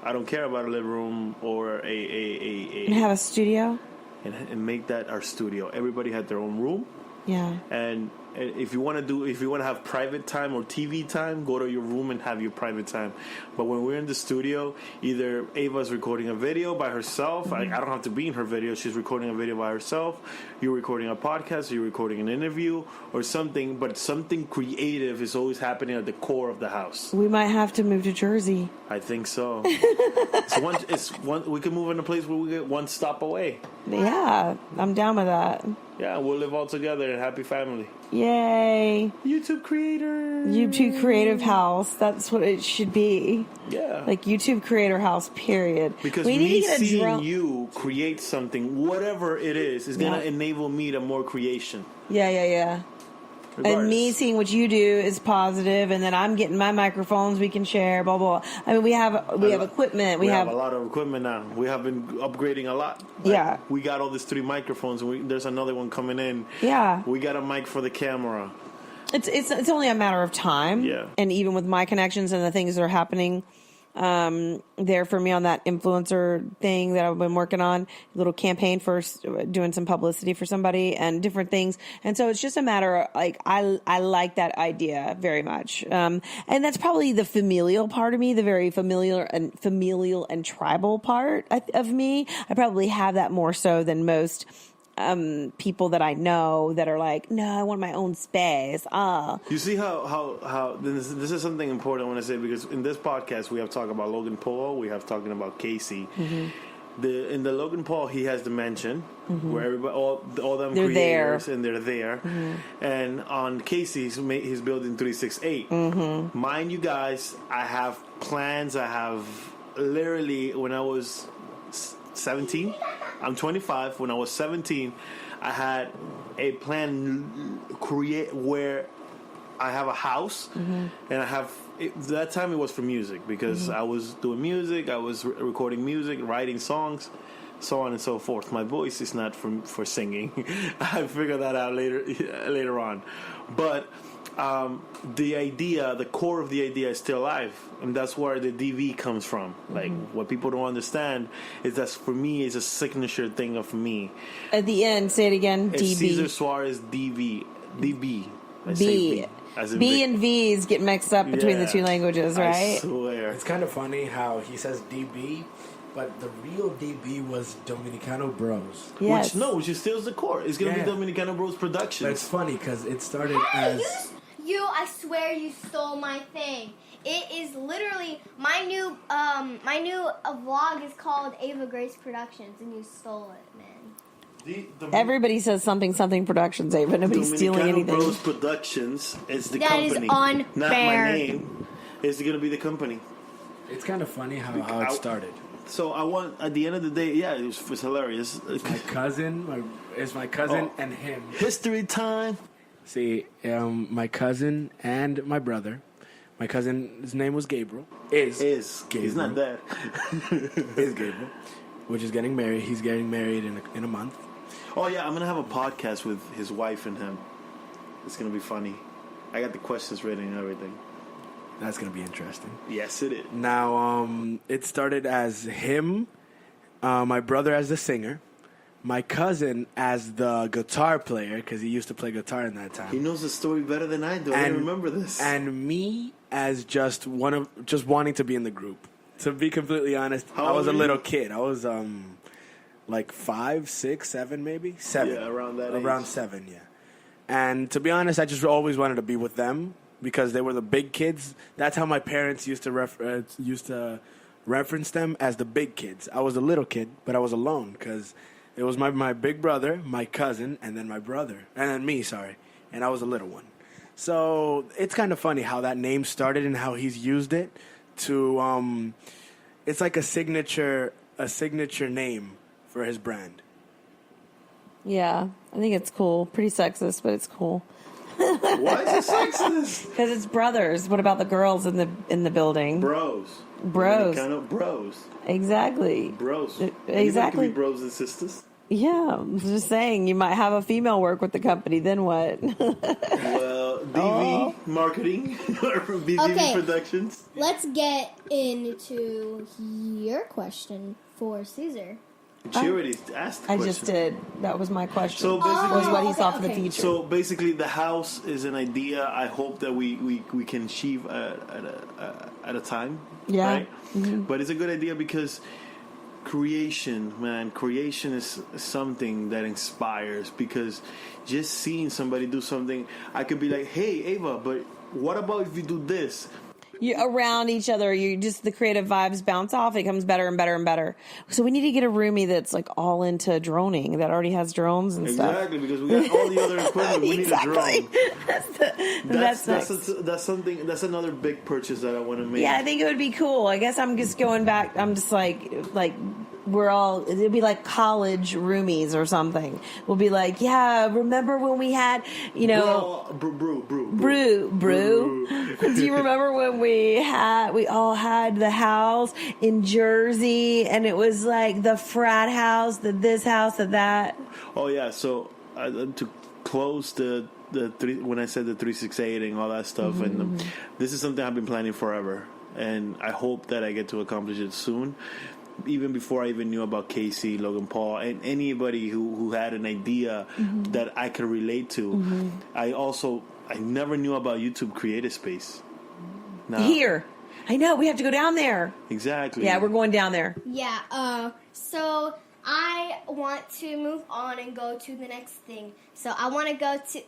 I don't care about a living room or and have a studio, and make that our studio. Everybody had their own room. Yeah. And if you want to have private time or TV time, go to your room and have your private time. But when we're in the studio, either Ava's recording a video by herself. Mm-hmm. I don't have to be in her video. She's recording a video by herself. You're recording a podcast. Or you're recording an interview or something. But something creative is always happening at the core of the house. We might have to move to Jersey. I think so. We can move in a place where we get one stop away. Yeah, I'm down with that. Yeah, we'll live all together in a happy family. Yay. YouTube creator. YouTube creative house. That's what it should be. Yeah. Like YouTube creator house, period. Because me seeing you create something, whatever it is going to enable me to more creation. Yeah. Regardless. And me seeing what you do is positive, and then I'm getting my microphones we can share, blah, blah, blah. I mean, we have equipment. We have a lot of equipment now. We have been upgrading a lot. Like, we got all these 3 microphones, and there's another one coming in. Yeah. We got a mic for the camera. It's only a matter of time. Yeah. And even with my connections and the things that are happening there for me on that influencer thing that I've been working on, little campaign for doing some publicity for somebody and different things. And so it's just a matter of, like, I like that idea very much. And that's probably the familial part of me, the very familial and tribal part of me. I probably have that more so than most people that I know that are like, no, I want my own space. You see how this is something important I want to say, because in this podcast we have talked about Logan Paul, we have talking about Casey. Mm-hmm. In the Logan Paul, he has the mansion where everybody, all them they're creators there. And they're there. Mm-hmm. And on Casey, he's building 368. Mm-hmm. Mind you guys, I have plans. I have literally, when I was 17, I'm 25. When I was 17, I had a plan create where I have a house, and I have. That time it was for music because I was doing music, I was recording music, writing songs, so on and so forth. My voice is not for singing. I figured that out later on, but the core of the idea is still alive, and that's where the DV comes from. Like what people don't understand is that for me it's a signature thing of me. At the end, say it again. It's DB. Cesar Suarez DB. I say B. as in B Vic. and V's get mixed up between the two languages, I right? swear. It's kind of funny how he says DB, but the real DB was Dominicano Bros. Yes. Which is still the core. It's gonna be Dominicano Bros Productions. But it's funny because it started as I swear you stole my thing. It is literally my new vlog is called Ava Grace Productions, and you stole it, man. Everybody says something Productions, Ava. Nobody's stealing anything. Bros Productions is the That company. is unfair. Not my name. It's gonna be the company. It's kind of funny how it started. So I want at the end of the day, yeah, it was hilarious. My cousin and him. History time. See, my cousin and my brother. My cousin's name was Gabriel. Is Gabriel. He's not dead. Is Gabriel, which is getting married. He's getting married in a month. Oh yeah, I'm gonna have a podcast with his wife and him. It's gonna be funny. I got the questions ready and everything. That's gonna be interesting. Yes, it is. Now, it started as him, my brother as the singer, my cousin as the guitar player because he used to play guitar in that time. He knows the story better than I do. I didn't remember this. And me as just wanting to be in the group. To be completely honest, I was a little kid. I was like 5, 6, 7, maybe 7. Yeah, around that age. Around 7, yeah. And to be honest, I just always wanted to be with them because they were the big kids. That's how my parents used to reference them as the big kids. I was a little kid, but I was alone because it was my big brother, my cousin, and then my brother, and then me. Sorry, and I was a little one. So it's kind of funny how that name started and how he's used it to. It's like a signature name for his brand. Yeah, I think it's cool. Pretty sexist, but it's cool. Why is it sexist? Because it's brothers. What about the girls in the building? Bros. Kind of bros. Exactly. Bros. Exactly. Anybody can be bros and sisters. Yeah, I'm just saying you might have a female work with the company. Then what? Well, DV marketing or from BV Productions. Let's get into your question for Caesar. She already asked the I question. just did. That was my question. So basically, was what he saw for the future. So basically, the house is an idea. I hope that we can achieve at a time. Yeah. Right? Mm-hmm. But it's a good idea because creation is something that inspires. Because just seeing somebody do something, I could be like, "Hey, Ava, but what about if you do this?" You around each other, you just the creative vibes bounce off. It comes better and better and better. So we need to get a roomie that's like all into droning, that already has drones and stuff. Exactly, because we got all the other equipment. We need a drone. That's another big purchase that I want to make. Yeah, I think it would be cool. I guess I'm just going back. I'm just like it'd be like college roomies or something. We'll be like, yeah, remember when we had, brew. Do you remember when we all had the house in Jersey and it was like the frat house, this house, that? Oh yeah, so to close the when I said the 368 and all that stuff, and this is something I've been planning forever, and I hope that I get to accomplish it soon. Even before I even knew about Casey, Logan Paul, and anybody who had an idea that I could relate to. I never knew about YouTube Creative Space. Now, Here. I know, we have to go down there. Exactly. Yeah, we're going down there. Yeah, so I want to move on and go to the next thing. So I want to go to...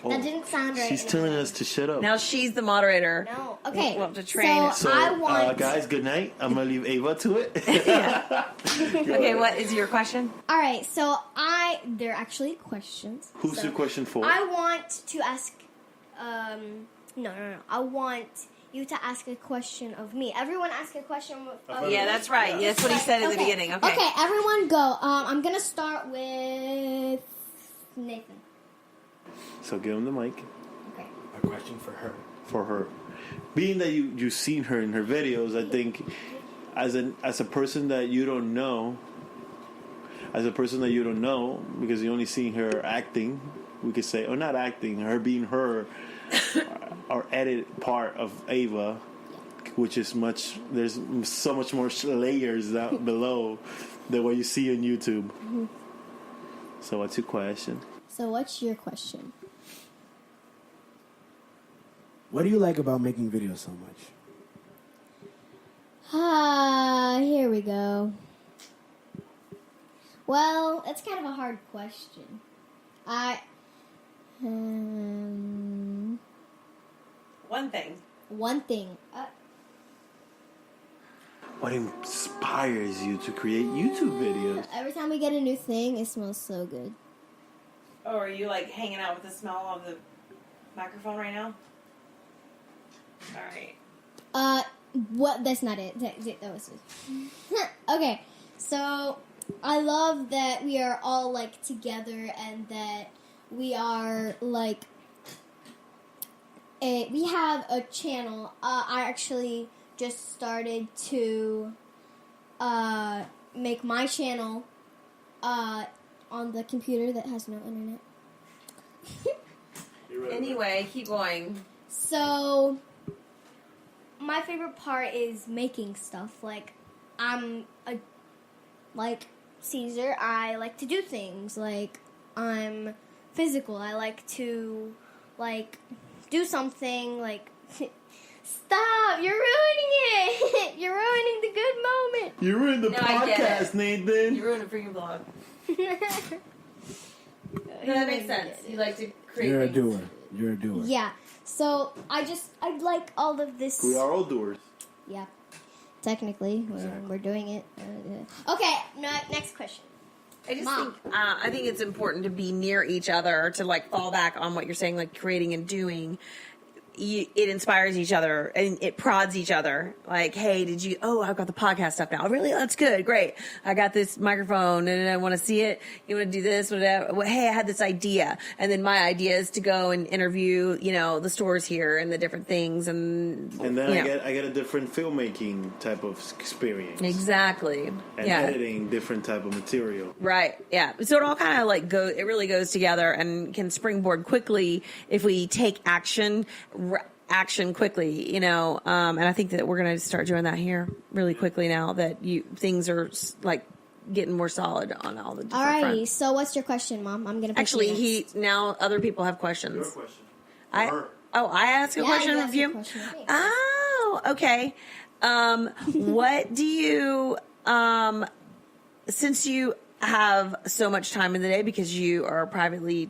that didn't sound right. She's telling us to shut up. Now she's the moderator. No. Okay. We'll have to train. So I want... guys, good night. I'm going to leave Ava to it. Okay, what is your question? All right, so they're actually questions. Who's your question for? I want to ask... No. I want you to ask a question of me. Everyone ask a question of Yeah, that's right. Yeah. That's what he said at the beginning. Okay. Okay, everyone go. I'm going to start with Nathan. So give him the mic. Okay. A question for her. For her. Being that you've seen her in her videos, I think as a person that you don't know, because you only seen her acting, we could say, or not acting, her being her, or edit part of Ava, which is there's so much more layers down below than what you see on YouTube. Mm-hmm. So what's your question? So what's your question? What do you like about making videos so much? Here we go. Well, it's kind of a hard question. One thing. One thing. What inspires you to create YouTube videos? Every time we get a new thing, it smells so good. Oh, are you like hanging out with the smell of the microphone right now? All right. What? That's not it. That was it. Okay, so I love that we are all like together and that we are like we have a channel. I actually just started to make my channel on the computer that has no internet. Anyway, keep going. So my favorite part is making stuff. Like like Caesar, I like to do things. Like I'm physical. I like to like do something. Like stop! You're ruining it. You're ruining the good moment. You ruined the No, I get podcast, it. Nathan. You ruined it for your vlog. No, that makes sense. You like to create. You're a things. doer. You're a doer. Yeah. So I like all of this. We are all doers. Yeah. Technically, we're doing it. Okay. Next question. I just Mom. think I think it's important to be near each other to like fall back on what you're saying, like creating and doing. It inspires each other and it prods each other. Like, hey, did you? Oh, I've got the podcast stuff now. Really, that's good, great. I got this microphone, and I want to see it. You want to do this, whatever. Well, hey, I had this idea, and then my idea is to go and interview, the stores here and the different things, and And then I get a different filmmaking type of experience. exactly, And yeah. editing different type of material. Right. Yeah. So it all kind of like it really goes together and can springboard quickly if we take action quickly, and I think that we're going to start doing that here really quickly now that things are like getting more solid on all the different Alrighty. fronts. So what's your question, Mom? I'm gonna. Actually, now other people have questions. Your question. I ask a question of you. Oh, okay. What do you, since you have so much time in the day because you are privately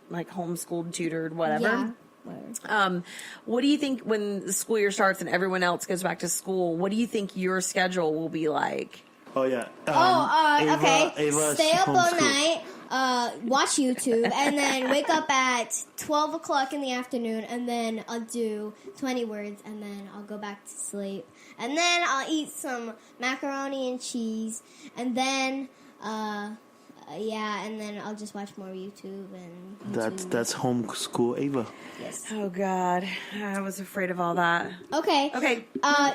like homeschooled, tutored, whatever. Yeah. Whatever. What do you think when the school year starts and everyone else goes back to school? What do you think your schedule will be like? Oh yeah. Okay. Ava, Stay up all homeschooled. night, watch YouTube, and then wake up at 12 o'clock in the afternoon, and then I'll do 20 words, and then I'll go back to sleep. And then I'll eat some macaroni and cheese, and then, and then I'll just watch more YouTube and YouTube. That's homeschool Ava. Yes. Oh God, I was afraid of all that. Okay. Okay.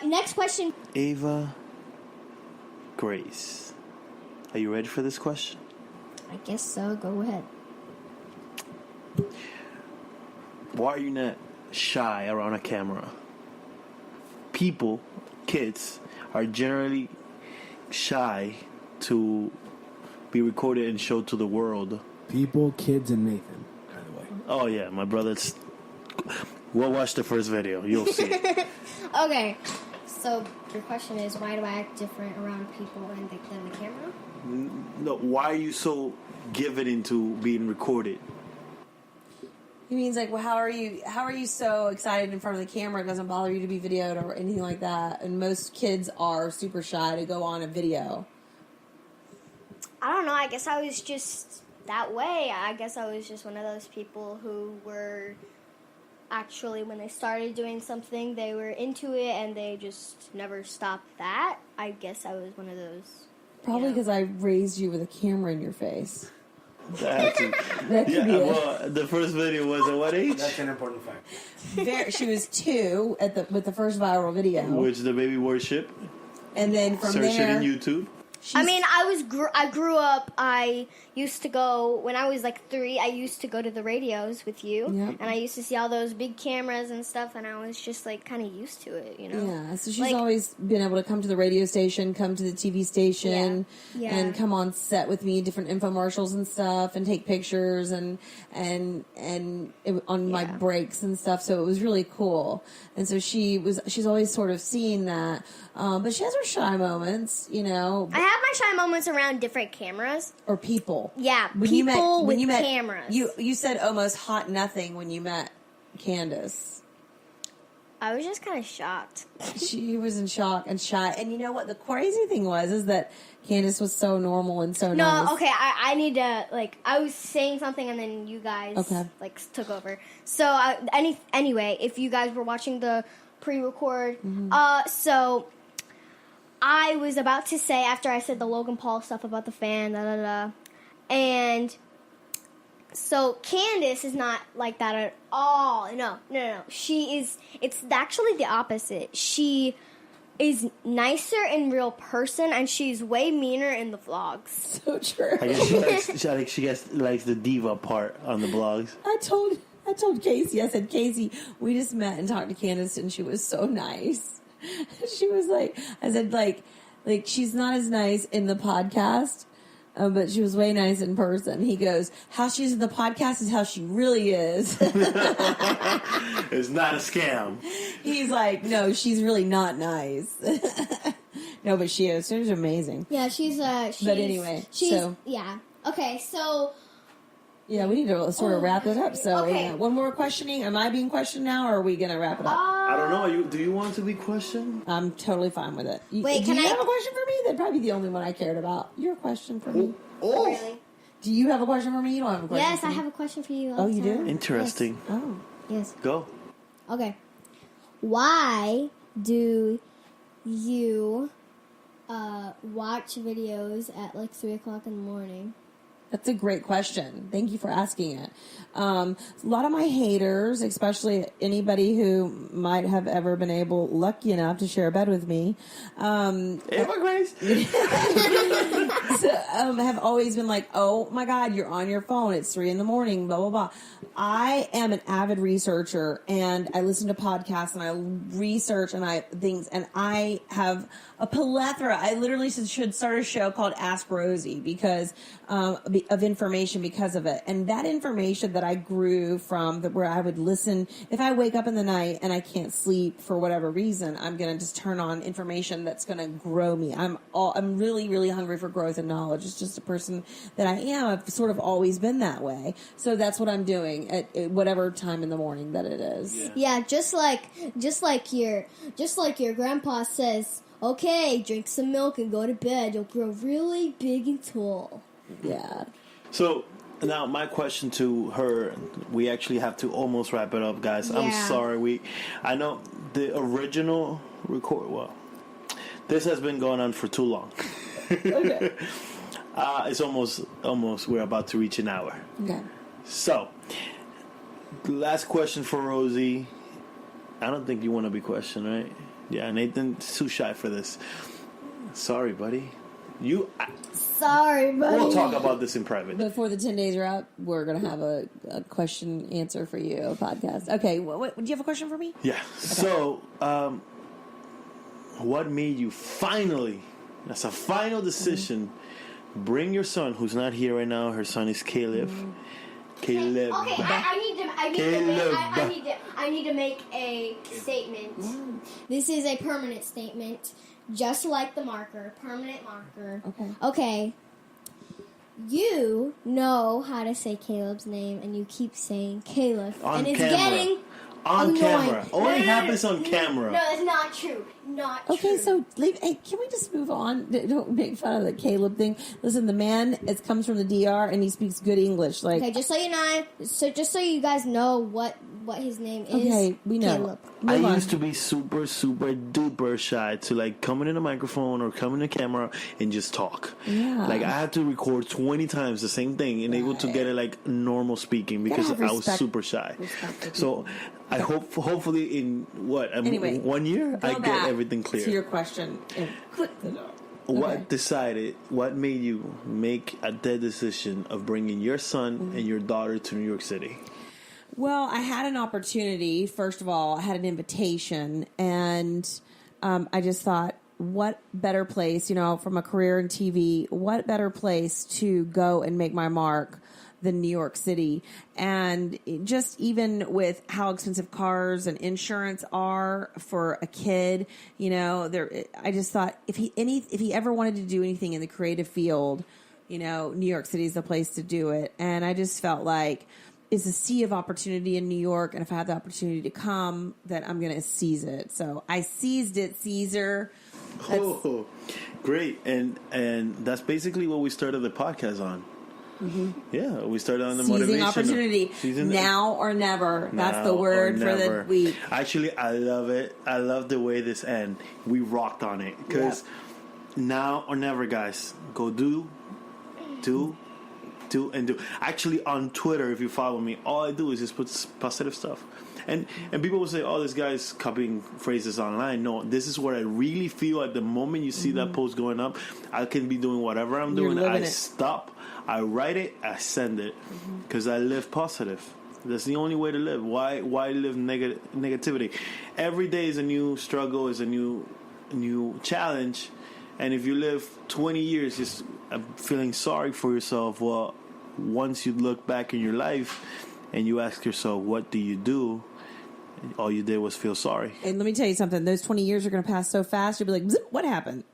Next question. Ava Grace. Are you ready for this question? I guess so. Go ahead. Why are you not shy around a camera? Kids, are generally shy to be recorded and showed to the world. People, kids, and Nathan, by the way. Oh yeah, my brother's. We'll watch the first video. You'll see it. Okay. So your question is, why do I act different around people than the camera? No, why are you so given into being recorded? He means like, well, how are you so excited in front of the camera? It doesn't bother you to be videoed or anything like that. And most kids are super shy to go on a video. I don't know. I guess I was just that way. I guess I was just one of those people who were actually, when they started doing something, they were into it and they just never stopped that. I guess I was one of those. Probably because I raised you with a camera in your face. That That could be it. well, the first video was at what age? That's an important fact. She was 2 with the first viral video, Which the baby worship. and then from Search it there, in YouTube. I mean, I grew up. I used to go when I was like 3. I used to go to the radios with you, Yep. and I used to see all those big cameras and stuff, and I was just like kind of used to it, you know. Yeah, so she's Like- always been able to come to the radio station, come to the TV station, Yeah. and come on set with me, different infomercials and stuff, and take pictures and on my Yeah. breaks and stuff. So it was really cool. And so she's always sort of seen that, but she has her shy moments, you know, I have my shy moments around different cameras. or people. Yeah, When people with you met, cameras. You said almost hot nothing when you met Candace. I was just kind of shocked. She was in shock and shy. And you know what the crazy thing was is that Candace was so normal and so No, nice. okay, I need to, like, I was saying something and then you guys, Okay. like, took over. So, anyway, if you guys were watching the pre-record, so I was about to say, after I said the Logan Paul stuff about the fan, and so Candace is not like that at all. No. She is, it's actually the opposite. She is nicer in real person, and she's way meaner in the vlogs. So true. I guess she likes the diva part on the blogs. I told Casey, I said, Casey, we just met and talked to Candace and she was so nice. She was like, I said, like she's not as nice in the podcast, but she was way nice in person. He goes, how she's in the podcast is how she really is. It's not a scam. He's like, no, she's really not nice. No, but she is. She was amazing. Yeah, she's But anyway, yeah. Okay, so Yeah, we need to sort of wrap it up. So, Okay. yeah, one more questioning. Am I being questioned now, or are we going to wrap it up? I don't know. Do you want to be questioned? I'm totally fine with it. Wait, do can you I- have a question for me? That'd probably be the only one I cared about. Your question for me. Oh, really? Do you have a question for me? You don't have a question Yes, for I me? have a question for you. Oh, you do? interesting. Oh. Yes. Go. Okay. Why do you watch videos at like 3 o'clock in the morning? That's a great question. Thank you for asking it. A lot of my haters, especially anybody who might have ever been lucky enough to share a bed with me, Ava Grace. have always been like, oh my God, you're on your phone. It's 3 a.m, blah, blah, blah. I am an avid researcher, and I listen to podcasts and I research things, and I have a plethora. I literally should start a show called Ask Rosie because of information because of it. And that information that I grew from where I would listen, if I wake up in the night and I can't sleep for whatever reason, I'm going to just turn on information that's going to grow me. I'm really, really hungry for growth and knowledge. It's just a person that I am. I've sort of always been that way. So that's what I'm doing at whatever time in the morning that it is. Yeah, just like your grandpa says, okay, drink some milk and go to bed. You'll grow really big and tall. Yeah. So now my question to her, we actually have to almost wrap it up, guys. I'm Yeah. sorry. I know the original record. Well, this has been going on for too long. Okay. It's almost. We're about to reach an hour. Okay. So, last question for Rosie. I don't think you want to be questioned, right? Yeah, Nathan's too shy for this. Sorry, buddy. Sorry, buddy. We'll talk about this in private. Before the 10 days are out, we're going to have a question answer for you, a podcast. Okay. Do you have a question for me? Yeah. So, what made you finally, that's a final decision, bring your son, who's not here right now, her son is Caleb. Caleb. Okay, I need to make a statement. This is a permanent statement, just like the marker, permanent marker. Okay. You know how to say Caleb's name, and you keep saying Caleb, On and it's camera. getting On annoying. camera. Only happens on No, camera. that's not true. Not Okay, true. so hey, can we just move on? Don't make fun of the Caleb thing. Listen, the man comes from the DR and he speaks good English. Like, Okay, just so you know, just so you guys know what what his name is. Okay, we know. Caleb. I Move on. used to be super, super duper shy to like come in a microphone or come in a camera and just talk. Yeah. Like I had to record 20 times the same thing and able to get it like normal speaking because have I was respect- super shy. respect for So I hopefully in Anyway, 1 year I Go get back everything clear. to your question and click the door. What made you make a dead decision of bringing your son and your daughter to New York City? Well, I had an opportunity. First of all, I had an invitation, and I just thought, what better place, from a career in TV, what better place to go and make my mark than New York City? And just even with how expensive cars and insurance are for a kid, I just thought if he ever wanted to do anything in the creative field, New York City is the place to do it. And I just felt like it's a sea of opportunity in New York, and if I have the opportunity to come, then I'm going to seize it. So I seized it, Caesar. Oh, great! And that's basically what we started the podcast on. Mm-hmm. Yeah, we started on the Seizing motivation. opportunity. Now or never. That's the Now word or for never. the week. Actually, I love it. I love the way this ends. We rocked on it because now or never, guys. Go do. Actually, on Twitter, if you follow me, all I do is just put positive stuff. And people will say, "Oh, this guy's copying phrases online." No, this is what I really feel at the moment you see that post going up. I can be doing whatever I'm You're doing. living I it. stop. I write it. I send it because I live positive. That's the only way to live. Why live negativity? Every day is a new struggle. Is a new challenge. And if you live 20 years just feeling sorry for yourself, well, once you look back in your life and you ask yourself, what do you do? All you did was feel sorry. And let me tell you something. Those 20 years are going to pass so fast. You'll be like, zip, what happened?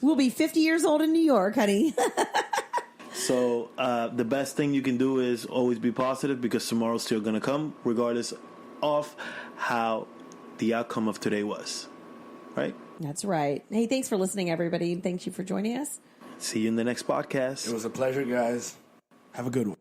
We'll be 50 years old in New York, honey. So the best thing you can do is always be positive because tomorrow's still going to come regardless of how the outcome of today was. Right? That's right. Hey, thanks for listening, everybody. Thank you for joining us. See you in the next podcast. It was a pleasure, guys. Have a good one.